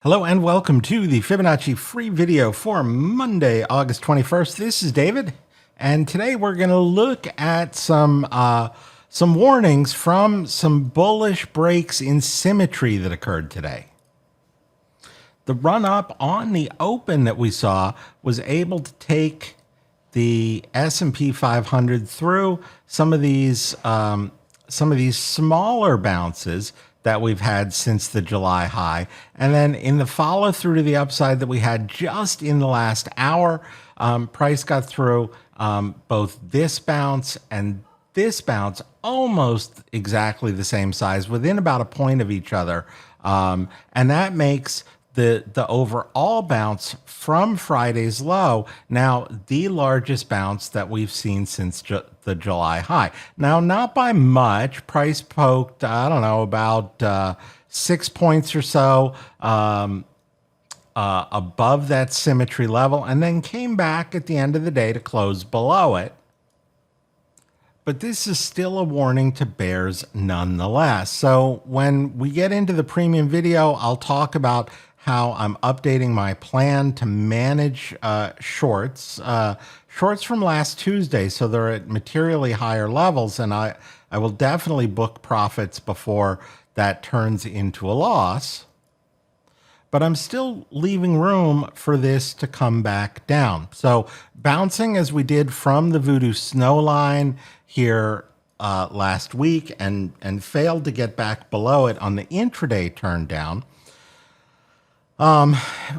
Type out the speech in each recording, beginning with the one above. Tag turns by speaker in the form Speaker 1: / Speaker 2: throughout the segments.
Speaker 1: Hello and welcome to the Fibonacci free video for Monday, August 21st. This is David, and today we're going to look at some warnings from some bullish breaks in symmetry that occurred today. The run up on the open that we saw was able to take the S&P 500 through some of these smaller bounces that we've had since the July high. And then in the follow through to the upside that we had just in the last hour, price got through both this bounce and this bounce, almost exactly the same size, within about a point of each other. And that makes the overall bounce from Friday's low now the largest bounce that we've seen since the July high. Now, not by much. Price poked, I don't know, about 6 points or so above that symmetry level, and then came back at the end of the day to close below it. But this is still a warning to bears nonetheless. So when we get into the premium video, I'll talk about how I'm updating my plan to manage shorts from last Tuesday. So they're at materially higher levels, and I will definitely book profits before that turns into a loss. But I'm still leaving room for this to come back down. So bouncing as we did from the Voodoo Snow line here last week and failed to get back below it on the intraday turn down.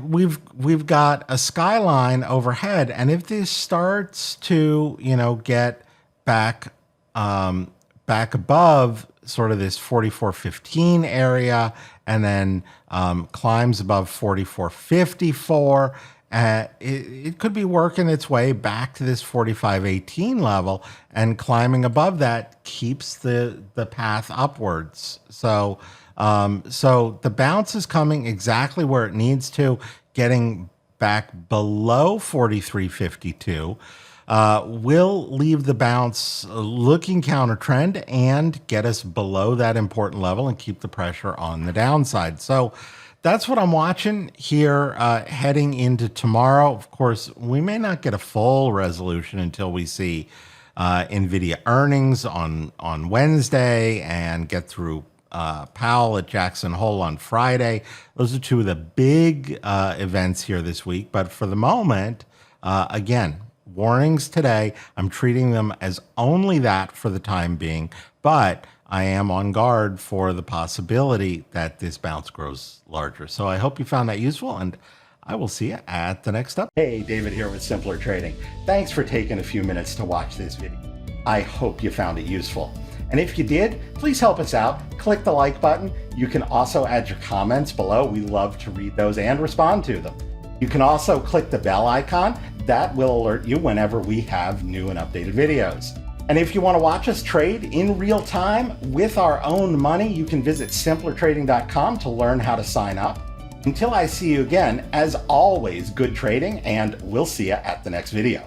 Speaker 1: We've got a skyline overhead, and if this starts to, get back above sort of this 44.15 area, and then climbs above 44.54, it could be working its way back to this 45.18 level, and climbing above that keeps the path upwards. So the bounce is coming exactly where it needs to, getting back below 43.52. Will leave the bounce looking counter trend and get us below that important level and keep the pressure on the downside. So that's what I'm watching here heading into tomorrow. Of course, we may not get a full resolution until we see NVIDIA earnings on Wednesday and get through Powell at Jackson Hole on Friday. Those are two of the big events here this week. But for the moment, again, warnings today. I'm treating them as only that for the time being, but I am on guard for the possibility that this bounce grows larger. So I hope you found that useful, and I will see you at the next up. Hey, David here with Simpler Trading. Thanks for taking a few minutes to watch this video. I hope you found it useful. And if you did, please help us out. Click the like button. You can also add your comments below. We love to read those and respond to them. You can also click the bell icon. That will alert you whenever we have new and updated videos. And if you want to watch us trade in real time with our own money, you can visit simplertrading.com to learn how to sign up. Until I see you again, as always, good trading, and we'll see you at the next video.